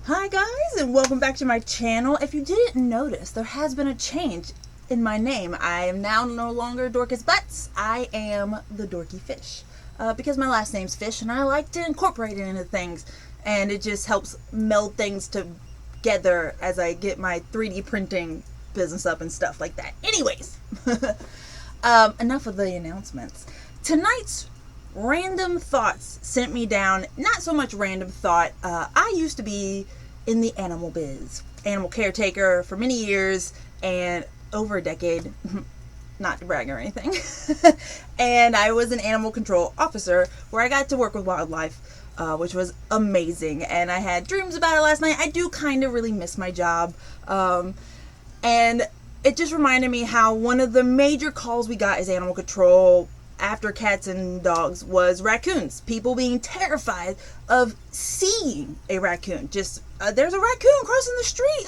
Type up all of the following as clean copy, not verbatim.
Hi guys, and welcome back to my channel. If you didn't notice, there has been a change in my name. I am now no longer Dorcas Butts. I am the Dorky Fish. Because my last name's Fish and I like to incorporate it into things. And it just helps meld things together as I get my 3D printing business up and stuff like that. Anyways, enough of the announcements. Tonight's random thoughts sent me down, not so much random thought. I used to be in the animal biz, animal caretaker for many years and over a decade, not to brag or anything. And I was an animal control officer where I got to work with wildlife, which was amazing. And I had dreams about it last night. I do kind of really miss my job. And it just reminded me how one of the major calls we got as animal control after cats and dogs was raccoons. People being terrified of seeing a raccoon. Just, there's a raccoon crossing the street,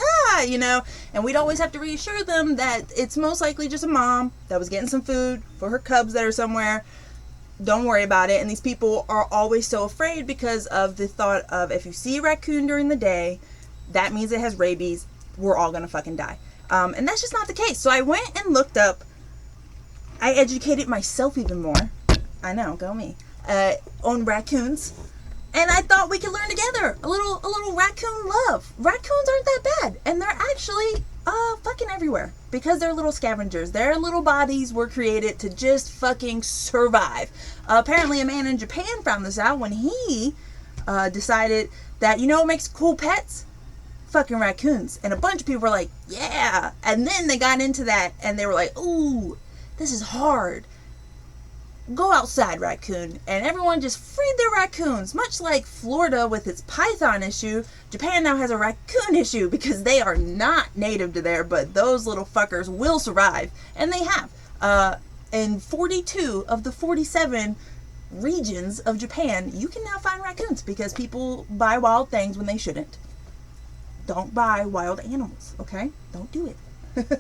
and we'd always have to reassure them that it's most likely just a mom that was getting some food for her cubs that are somewhere. Don't worry about it. And these people are always so afraid because of the thought of, if you see a raccoon during the day, that means it has rabies. We're all gonna fucking die. And that's just not the case. So I went and looked up, I educated myself even more, I know, go me, on raccoons, and I thought we could learn together a little raccoon love. Raccoons aren't that bad, and they're actually fucking everywhere because they're little scavengers. Their little bodies were created to just fucking survive. Apparently a man in Japan found this out when he decided that, what makes cool pets? Fucking raccoons. And a bunch of people were like, yeah, and then they got into that and they were like, ooh, this is hard. Go outside, raccoon. And everyone just freed their raccoons. Much like Florida with its python issue, Japan now has a raccoon issue because they are not native to there, but those little fuckers will survive. And they have. In 42 of the 47 regions of Japan, you can now find raccoons because people buy wild things when they shouldn't. Don't buy wild animals, okay? Don't do it.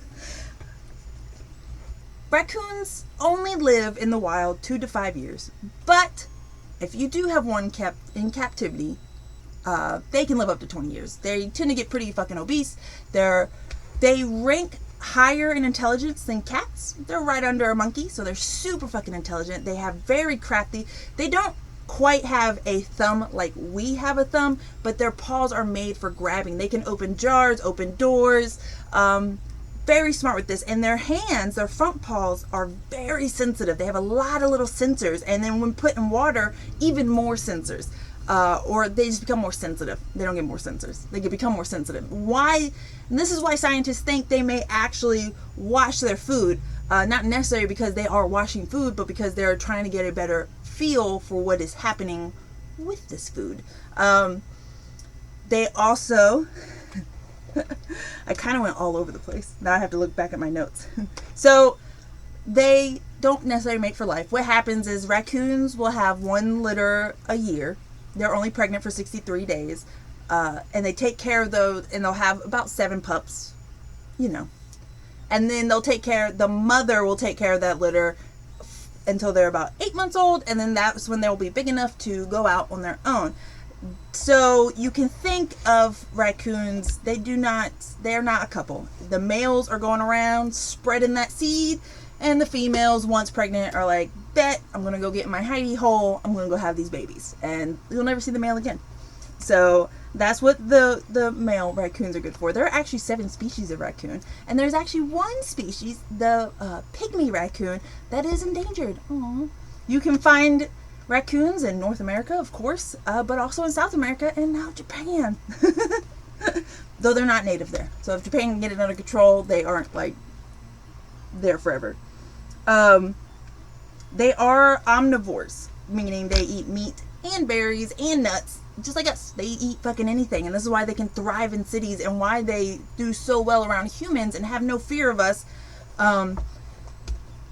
Raccoons only live in the wild 2 to 5 years, but if you do have one kept in captivity, they can live up to 20 years. They tend to get pretty fucking obese. They rank higher in intelligence than cats. They're right under a monkey, so they're super fucking intelligent. They have very crafty. They don't quite have a thumb like we have a thumb, but their paws are made for grabbing. They can open jars, open doors. Very smart with this. And their hands, their front paws, are very sensitive. They have a lot of little sensors, and then when put in water, even more sensors. Or they just become more sensitive. They don't get more sensors. They become more sensitive. Why? And this is why scientists think they may actually wash their food. Not necessarily because they are washing food, but because they're trying to get a better feel for what is happening with this food. They also... I kind of went all over the place. Now I have to look back at my notes. So they don't necessarily mate for life. What happens is raccoons will have one litter a year. They're only pregnant for 63 days. And they take care of those, and they'll have about 7 pups, And then the mother will take care of that litter until they're about 8 months old. And then that's when they'll be big enough to go out on their own. So you can think of raccoons, they're not a couple. The males are going around spreading that seed, and the females, once pregnant, are like, bet, I'm going to go get in my hidey hole, I'm going to go have these babies. And you'll never see the male again. So that's what the male raccoons are good for. There are actually 7 species of raccoon, and there's actually one species, the pygmy raccoon, that is endangered. Aww. You can find raccoons in North America, of course, but also in South America and now Japan. Though they're not native there. So if Japan can get it under control, they aren't like there forever. They are omnivores, meaning they eat meat and berries and nuts, just like us. They eat fucking anything, and this is why they can thrive in cities and why they do so well around humans and have no fear of us.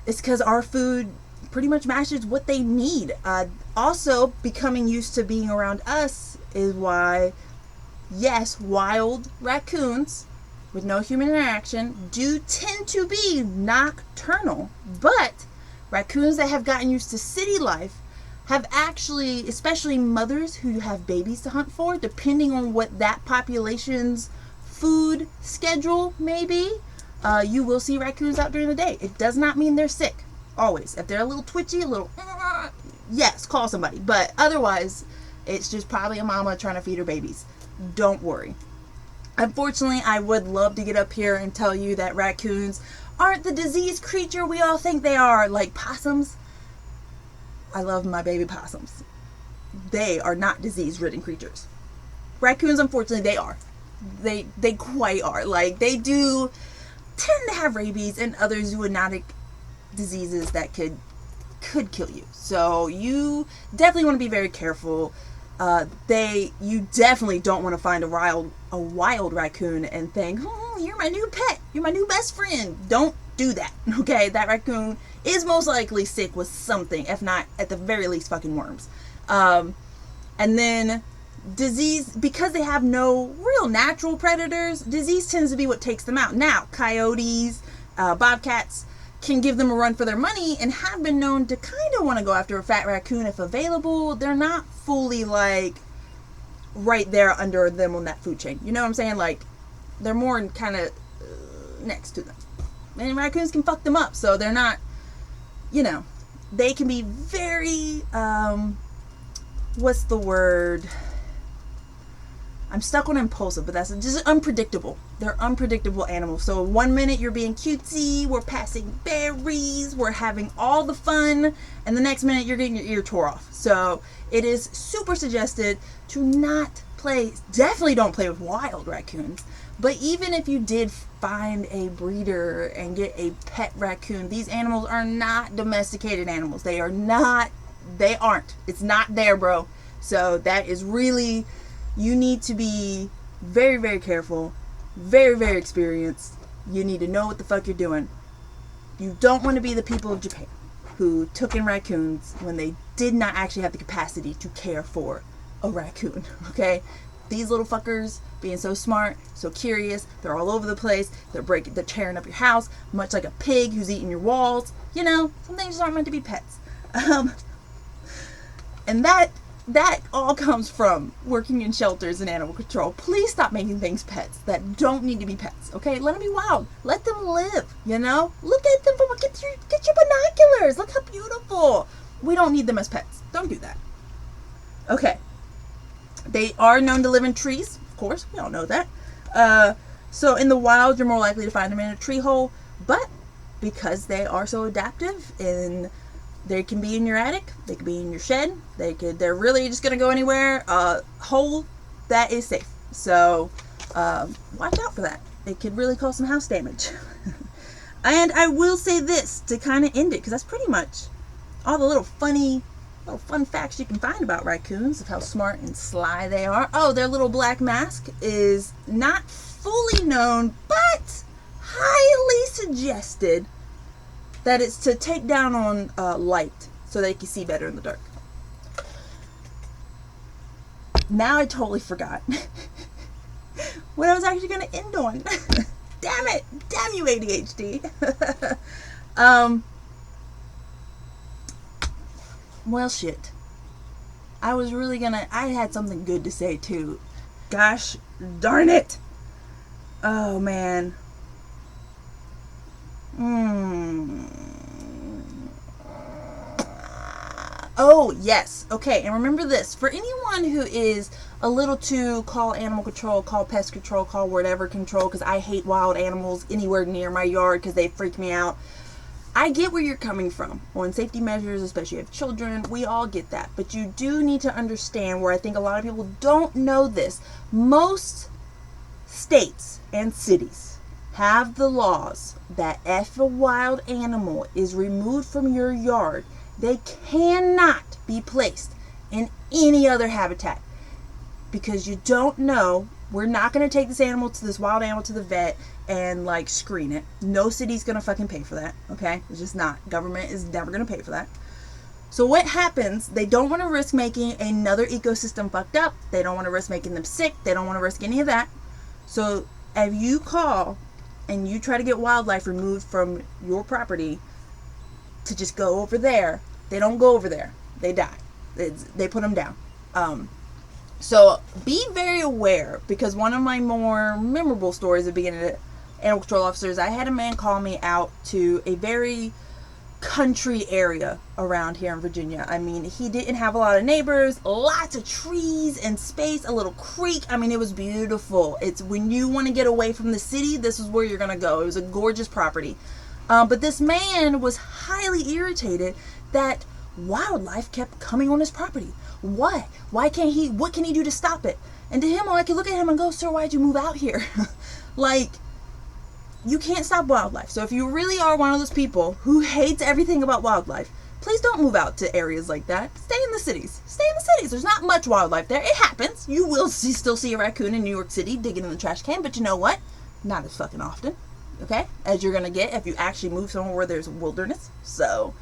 It's because our food pretty much matches what they need. Also, becoming used to being around us is why, yes, wild raccoons with no human interaction do tend to be nocturnal, but raccoons that have gotten used to city life have actually, especially mothers who have babies to hunt for, depending on what that population's food schedule may be, you will see raccoons out during the day. It does not mean they're sick. Always. If they're a little twitchy, a little, yes, call somebody. But otherwise, it's just probably a mama trying to feed her babies. Don't worry. Unfortunately, I would love to get up here and tell you that raccoons aren't the diseased creature we all think they are, like possums. I love my baby possums. They are not disease-ridden creatures. Raccoons, unfortunately, they are. They quite are. Like, they do tend to have rabies and other zoonotic diseases that could kill you. So you definitely want to be very careful. You definitely don't want to find a wild raccoon and think, oh, you're my new pet, you're my new best friend. Don't do that, okay? That raccoon is most likely sick with something, if not at the very least fucking worms. And then disease, because they have no real natural predators, disease tends to be what takes them out. Now, coyotes, bobcats can give them a run for their money and have been known to kind of want to go after a fat raccoon if available. They're not fully like right there under them on that food chain. You know what I'm saying? Like, they're more kind of next to them. And raccoons can fuck them up. So they're not, you know, they can be very, what's the word? I'm stuck on impulsive, but that's just unpredictable. They're unpredictable animals. So 1 minute you're being cutesy, we're passing berries, we're having all the fun, and the next minute you're getting your ear tore off. So it is super suggested to not play, definitely don't play with wild raccoons. But even if you did find a breeder and get a pet raccoon, these animals are not domesticated animals. They aren't. It's not there, bro. So that is really, you need to be very, very careful, very, very experienced. You need to know what the fuck you're doing. You don't want to be the people of Japan who took in raccoons when they did not actually have the capacity to care for a raccoon, okay? These little fuckers being so smart, so curious, they're all over the place, they're tearing up your house, much like a pig who's eating your walls. You know, some things just aren't meant to be pets. And that all comes from working in shelters and animal control. Please stop making things pets that don't need to be pets, okay? Let them be wild. Let them live, you know? Look at them, get your binoculars. Look how beautiful. We don't need them as pets. Don't do that. Okay. They are known to live in trees, of course. We all know that. So in the wild, you're more likely to find them in a tree hole. But because they are so adaptive, and they can be in your attic, they can be in your shed, they're really just gonna go anywhere. Hole that is safe. So watch out for that. It could really cause some house damage. And I will say this to kind of end it, because that's pretty much all the little fun facts you can find about raccoons, of how smart and sly they are. Oh, their little black mask is not fully known, but highly suggested that it's to take down on light so they can see better in the dark. Now I totally forgot what I was actually going to end on. Damn it. Damn you, ADHD. Well, shit. I had something good to say too. Gosh darn it. Oh, man. Oh, yes. Okay, and remember this. For anyone who is a little too call animal control, call pest control, call whatever control, because I hate wild animals anywhere near my yard because they freak me out. I get where you're coming from on safety measures, especially if you have children. We all get that. But you do need to understand, where I think a lot of people don't know this. Most states and cities have the laws that if a wild animal is removed from your yard, they cannot be placed in any other habitat. Because you don't know, we're not going to take this wild animal to the vet and like screen it. No city's going to fucking pay for that, okay? It's just not. Government is never going to pay for that. So what happens, they don't want to risk making another ecosystem fucked up. They don't want to risk making them sick. They don't want to risk any of that. So if you call and you try to get wildlife removed from your property to just go over there, they don't go over there. They die. They put them down. So be very aware, because one of my more memorable stories of being an animal control officer is I had a man call me out to a very country area around here in Virginia. I mean, he didn't have a lot of neighbors, lots of trees and space, a little creek. I mean, it was beautiful. It's when you want to get away from the city, this is where you're going to go. It was a gorgeous property. But this man was highly irritated that wildlife kept coming on his property. What? Why can't he? What can he do to stop it? And to him, I could look at him and go, sir, why'd you move out here? Like, you can't stop wildlife. So if you really are one of those people who hates everything about wildlife, please don't move out to areas like that. Stay in the cities. Stay in the cities. There's not much wildlife there. It happens. You will still see a raccoon in New York City digging in the trash can, but you know what? Not as fucking often, okay? As you're gonna get if you actually move somewhere where there's wilderness. So,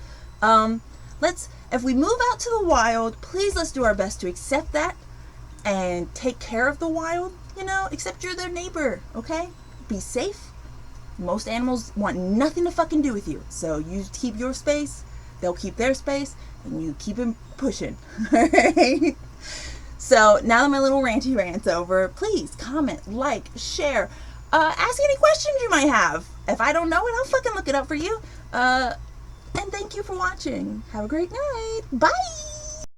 if we move out to the wild, please let's do our best to accept that and take care of the wild, accept you're their neighbor, okay? Be safe. Most animals want nothing to fucking do with you. So you keep your space, they'll keep their space, and you keep them pushing. Alright? So now that my little ranty rant's over, please comment, like, share, ask any questions you might have. If I don't know it, I'll fucking look it up for you. And thank you for watching. Have a great night. Bye!